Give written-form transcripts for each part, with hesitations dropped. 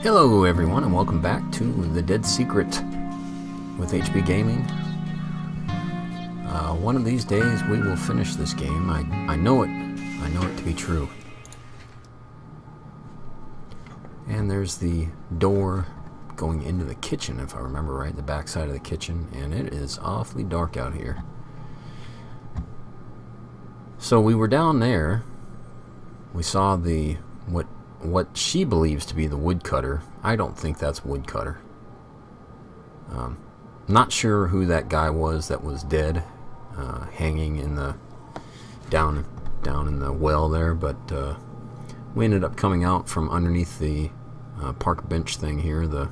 Hello everyone and welcome back to The Dead Secret with HB Gaming. One of these days we will finish this game. I know it to be true. And there's the door going into the kitchen, if I remember right, the back side of the kitchen, and it is awfully dark out here. So we were down there. We saw the what she believes to be the woodcutter. I don't think that's woodcutter. Not sure who that guy was that was dead, hanging in the down in the well there, but we ended up coming out from underneath the park bench thing here, the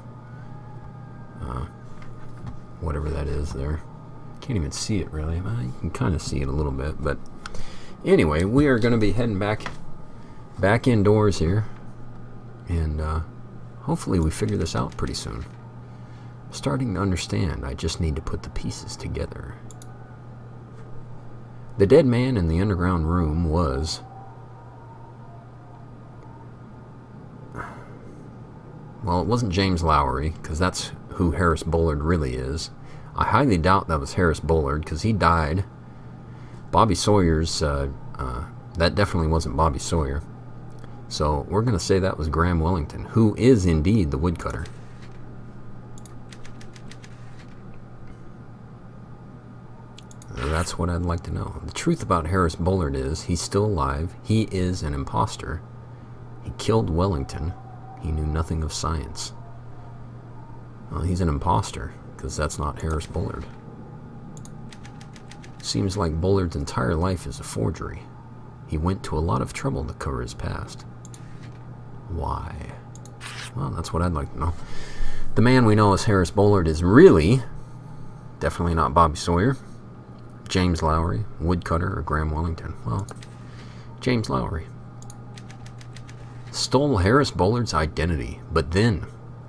whatever that is there. Can't even see it really. Well, you can kind of see it a little bit, but anyway, we are going to be heading back indoors here, and hopefully we figure this out pretty soon. Starting to understand. I just need to put the pieces together. The dead man in the underground room was... well, it wasn't James Lowry, because that's who Harris Bullard really is. I highly doubt that was Harris Bullard, because he died. Bobby Sawyer's... that definitely wasn't Bobby Sawyer. So we're going to say that was Graham Wellington, who is indeed the woodcutter. That's what I'd like to know. The truth about Harris Bullard is he's still alive. He is an imposter. He killed Wellington. He knew nothing of science. Well, he's an imposter, because that's not Harris Bullard. Seems like Bullard's entire life is a forgery. He went to a lot of trouble to cover his past. Why? Well, that's what I'd like to know. The man we know as Harris Bullard is really definitely not Bobby Sawyer, James Lowry, woodcutter, or Graham Wellington. Well, James Lowry stole Harris Bullard's identity, but then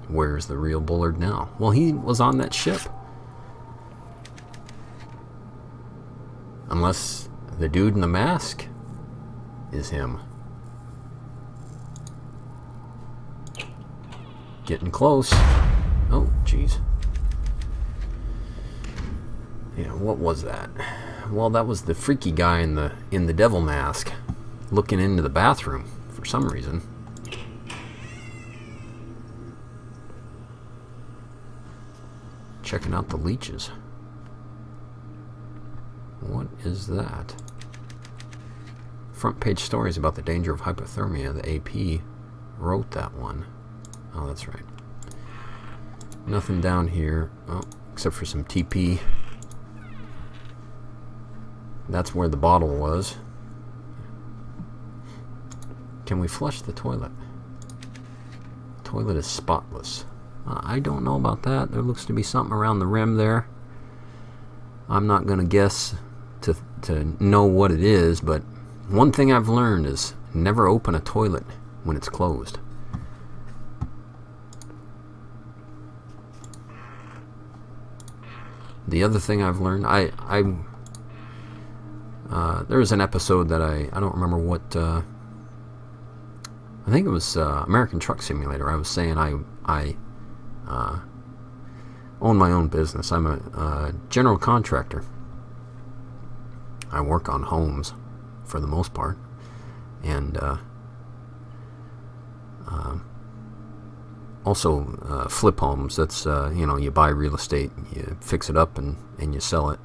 where's the real Bullard now? Well, he was on that ship. Unless the dude in the mask is him. Getting close. Oh, jeez. Yeah, what was that? Well, that was the freaky guy in the devil mask looking into the bathroom for some reason. Checking out the leeches. What is that? Front page stories about the danger of hypothermia. The AP wrote that one. Oh, that's right. Nothing down here. Oh, except for some TP. That's where the bottle was. Can we flush the toilet? Toilet is spotless. I don't know about that. There looks to be something around the rim there. I'm not going to guess to know what it is, but one thing I've learned is never open a toilet when it's closed. The other thing I've learned, there was an episode that I don't remember what, I think it was American Truck Simulator. I was saying I own my own business. I'm a general contractor. I work on homes for the most part, and also flip homes. That's you buy real estate, you fix it up, and you sell it.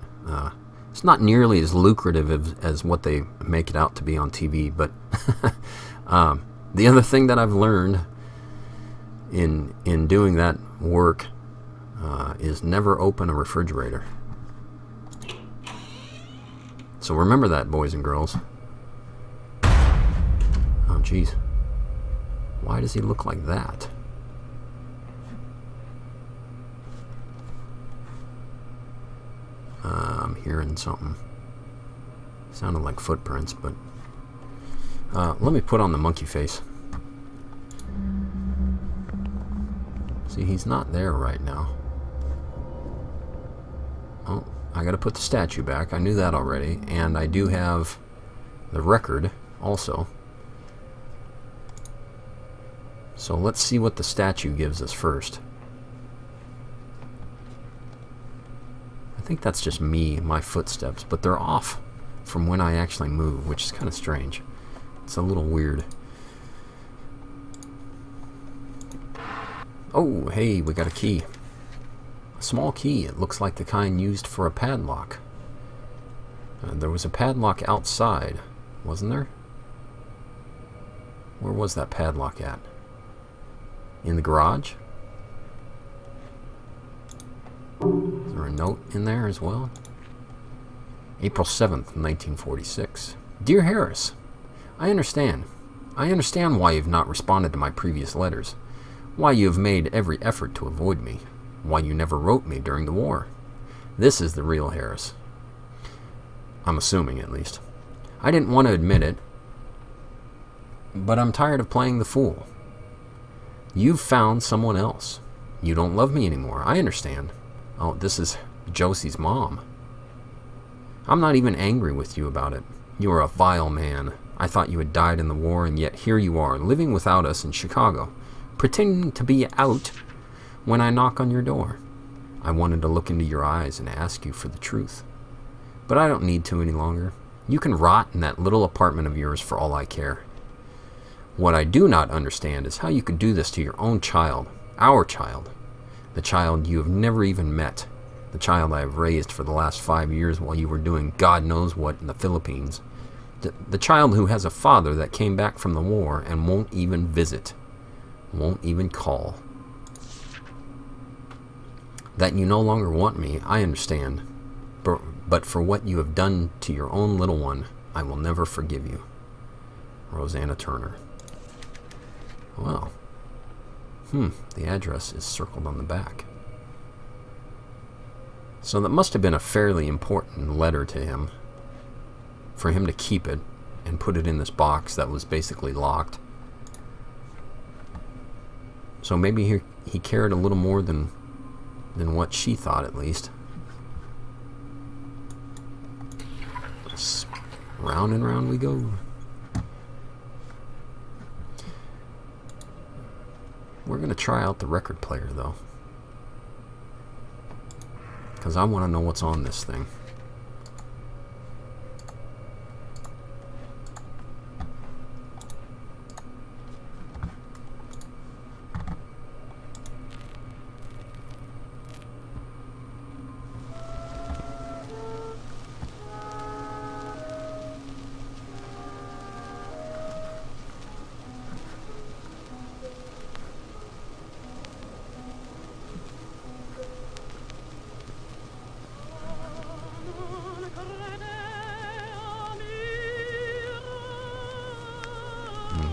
It's not nearly as lucrative as what they make it out to be on TV, but the other thing that I've learned in doing that work is never open a refrigerator. So remember that, boys and girls. Oh, jeez. Why does he look like that? I'm hearing something. Sounded like footprints, but let me put on the monkey face. See, he's not there right now. Oh, I gotta put the statue back. I knew that already, and I do have the record also. So let's see what the statue gives us first. I think that's just me, my footsteps, but they're off from when I actually move, which is kind of strange. It's a little weird. Oh, hey, we got a key. A small key. It looks like the kind used for a padlock. There was a padlock outside, wasn't there? Where was that padlock at? In the garage? Is there a note in there as well? April 7th, 1946. Dear Harris, I understand. I understand why you've not responded to my previous letters. Why you have made every effort to avoid me. Why you never wrote me during the war. This is the real Harris. I'm assuming, at least. I didn't want to admit it, but I'm tired of playing the fool. You've found someone else. You don't love me anymore. I understand. Oh, this is Josie's mom. I'm not even angry with you about it. You are a vile man. I thought you had died in the war, and yet here you are, living without us in Chicago, pretending to be out when I knock on your door. I wanted to look into your eyes and ask you for the truth. But I don't need to any longer. You can rot in that little apartment of yours for all I care. What I do not understand is how you could do this to your own child, our child, the child you have never even met, the child I have raised for the last 5 years while you were doing God knows what in the Philippines, the child who has a father that came back from the war and won't even visit, won't even call. That you no longer want me, I understand, but for what you have done to your own little one, I will never forgive you. Rosanna Turner. Well, the address is circled on the back. So that must have been a fairly important letter to him, for him to keep it and put it in this box that was basically locked. So maybe he cared a little more than what she thought, at least. Round and round we go. We're going to try out the record player, though, because I want to know what's on this thing.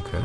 Okay.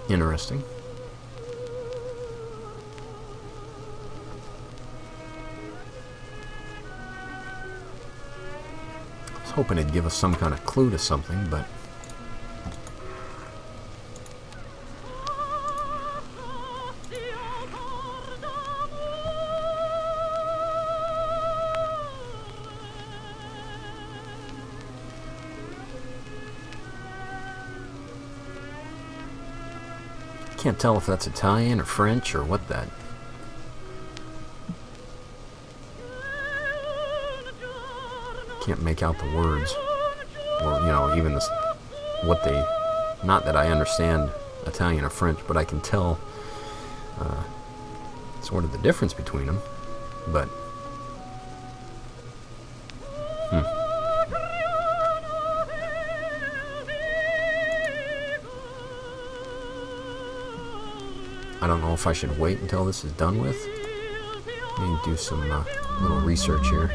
Interesting. I was hoping it'd give us some kind of clue to something, but can't tell if that's Italian or French or what that. Can't make out the words, or even this, what they. Not that I understand Italian or French, but I can tell sort of the difference between them. But I don't know if I should wait until this is done with. Let me do some little research here.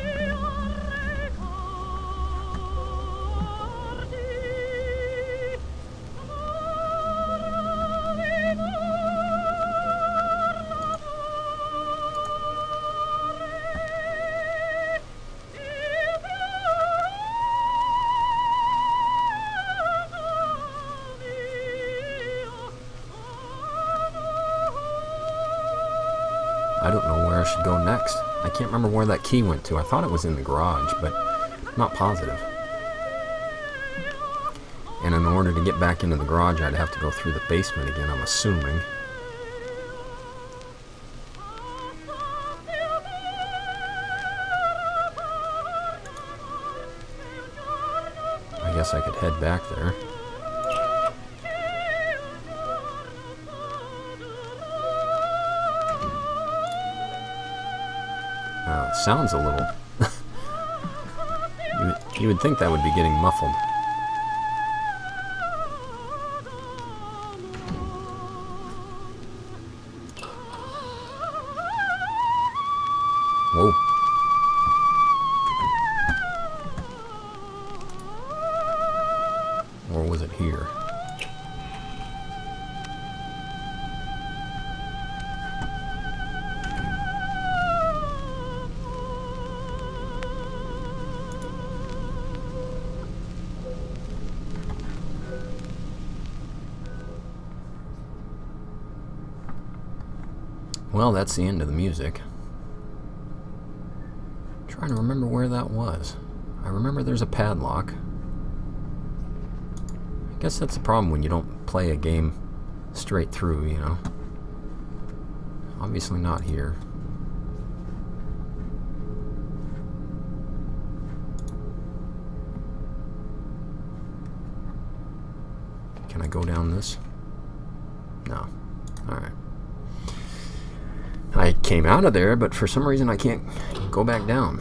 I don't know where I should go next. I can't remember where that key went to. I thought it was in the garage, but not positive. And in order to get back into the garage, I'd have to go through the basement again, I'm assuming. I guess I could head back there. It sounds a little... you would think that would be getting muffled. Whoa. Or was it here? Well, that's the end of the music. I'm trying to remember where that was. I remember there's a padlock. I guess that's the problem when you don't play a game straight through, you know. Obviously not here. Can I go down this? No. Alright. I came out of there, but for some reason I can't go back down.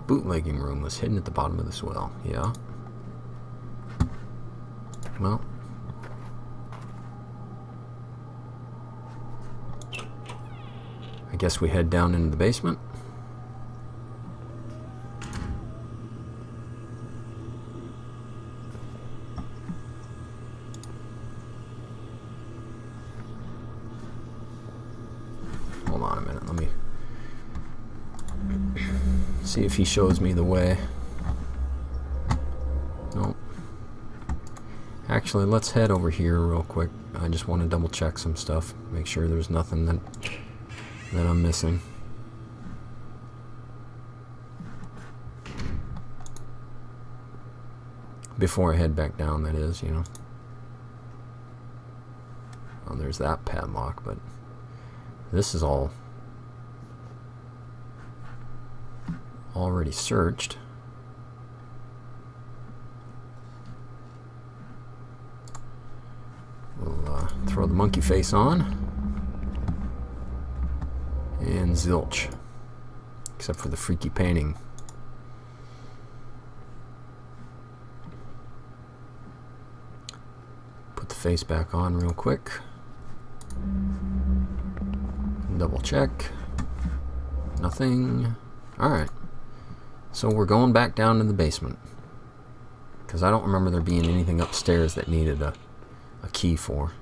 Bootlegging room was hidden at the bottom of this well. Yeah. Well. I guess we head down into the basement. Hold on a minute, let me see if he shows me the way. Nope. Actually, let's head over here real quick. I just want to double check some stuff, make sure there's nothing that I'm missing. Before I head back down, that is, you know. Well, there's that padlock, but this is all already searched. We'll throw the monkey face on. And zilch. Except for the freaky painting. Put the face back on real quick. Double check. Nothing. Alright. So we're going back down to the basement. Because I don't remember there being anything upstairs that needed a key for.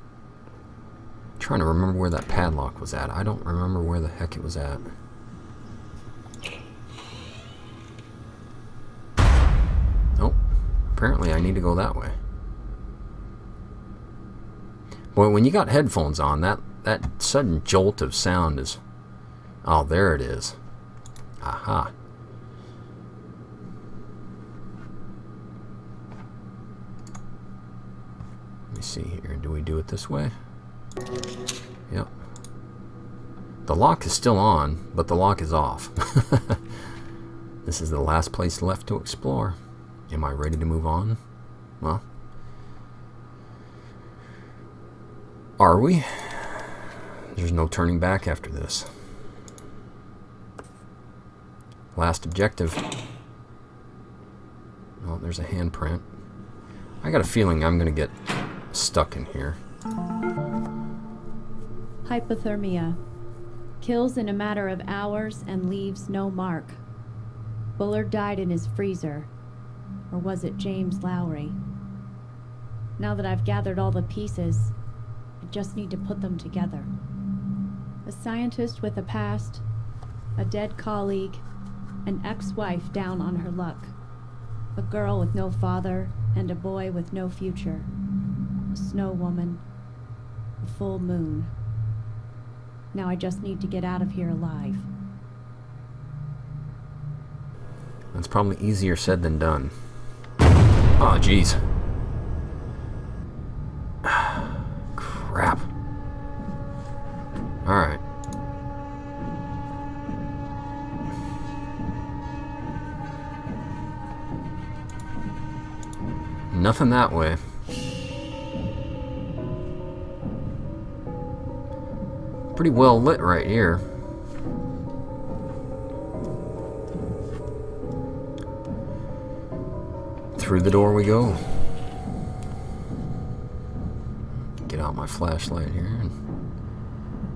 I'm trying to remember where that padlock was at. I don't remember where the heck it was at. Nope. Apparently I need to go that way. Boy, when you got headphones on, that sudden jolt of sound is... Oh, there it is. Aha. Let me see here. Do we do it this way? Yep. The lock is still on, but the lock is off. This is the last place left to explore. Am I ready to move on? Well, are we? There's no turning back after this. Last objective. Oh, there's a handprint. I got a feeling I'm going to get stuck in here. Hypothermia. Kills in a matter of hours and leaves no mark. Bullard died in his freezer. Or was it James Lowry? Now that I've gathered all the pieces, I just need to put them together. A scientist with a past, a dead colleague, an ex-wife down on her luck, a girl with no father, and a boy with no future, a snow woman, a full moon. Now I just need to get out of here alive. That's probably easier said than done. Oh, jeez. Crap. Alright. Nothing that way. Pretty well lit right here. Through the door we go. Get out my flashlight here.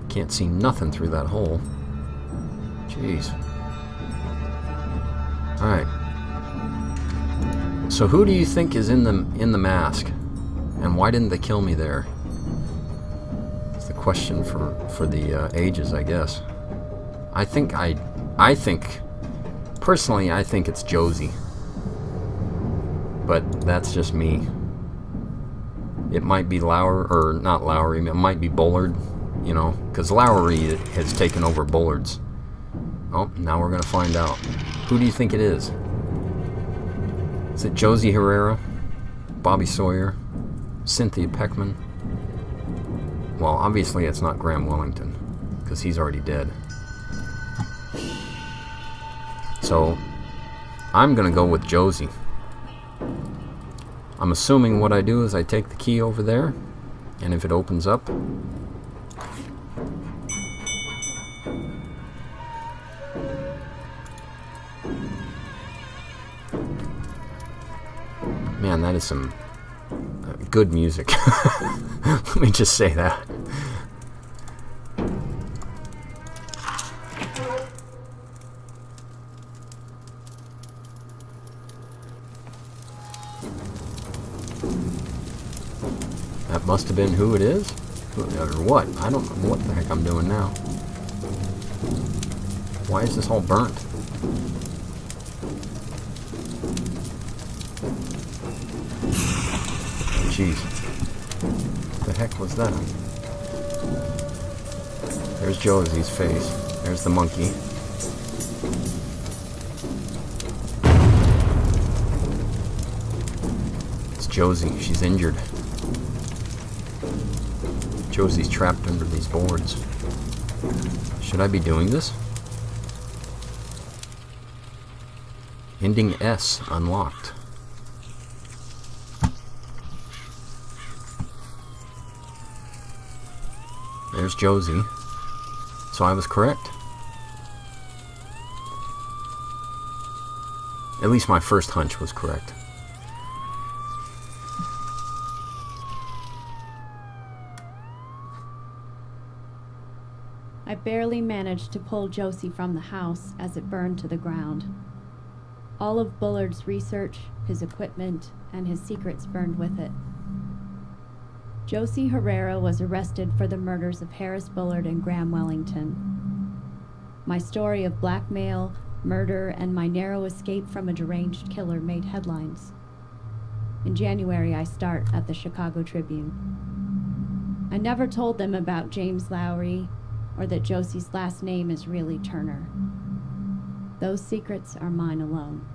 Can't see nothing through that hole. Jeez. Alright. So who do you think is in the mask? And why didn't they kill me there? It's the question for the ages, I guess. I think personally I think it's Josie. But that's just me. It might be Lowry, or not Lowry, it might be Bullard, you know, because Lowry has taken over Bullard's. Oh, now we're going to find out. Who do you think it is? Is it Josie Herrera? Bobby Sawyer? Cynthia Peckman? Well, obviously it's not Graham Wellington, because he's already dead. So, I'm going to go with Josie. I'm assuming what I do is I take the key over there, and if it opens up, man, that is some good music. Let me just say that. That must have been who it is? Or what? I don't know what the heck I'm doing now. Why is this all burnt? Jeez. What the heck was that? There's Josie's face. There's the monkey. It's Josie. She's injured. Josie's trapped under these boards. Should I be doing this? Ending S unlocked. There's Josie. So I was correct. At least my first hunch was correct. I barely managed to pull Josie from the house as it burned to the ground. All of Bullard's research, his equipment, and his secrets burned with it. Josie Herrera was arrested for the murders of Harris Bullard and Graham Wellington. My story of blackmail, murder, and my narrow escape from a deranged killer made headlines. In January, I start at the Chicago Tribune. I never told them about James Lowry, or that Josie's last name is really Turner. Those secrets are mine alone.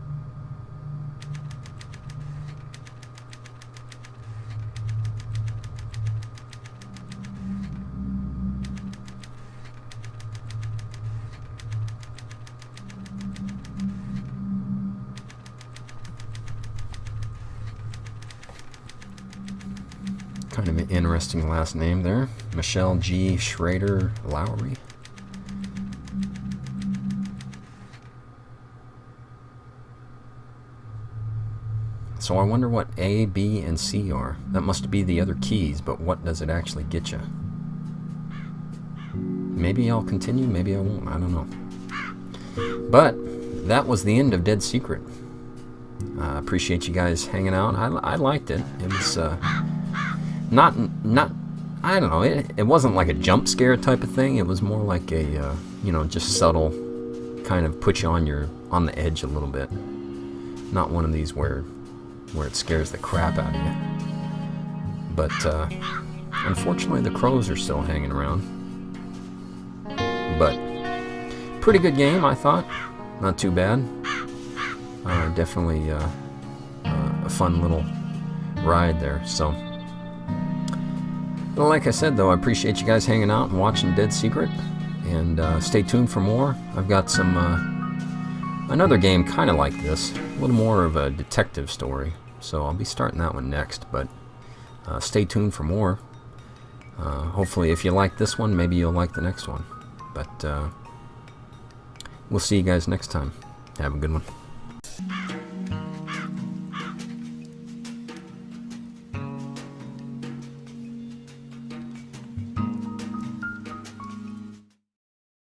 Kind of an interesting last name there. Michelle G. Schrader Lowry. So I wonder what A, B, and C are. That must be the other keys, but what does it actually get you? Maybe I'll continue, maybe I won't, I don't know. But that was the end of Dead Secret. I appreciate you guys hanging out. I liked it. It was not I don't know. It wasn't like a jump scare type of thing. It was more like a just subtle, kind of put you on the edge a little bit. Not one of these where it scares the crap out of you. But unfortunately, the crows are still hanging around. But pretty good game, I thought. Not too bad. Definitely a fun little ride there. So, well, like I said, though, I appreciate you guys hanging out and watching Dead Secret. And stay tuned for more. I've got some another game kind of like this, a little more of a detective story. So I'll be starting that one next. But stay tuned for more. Hopefully, if you like this one, maybe you'll like the next one. But we'll see you guys next time. Have a good one.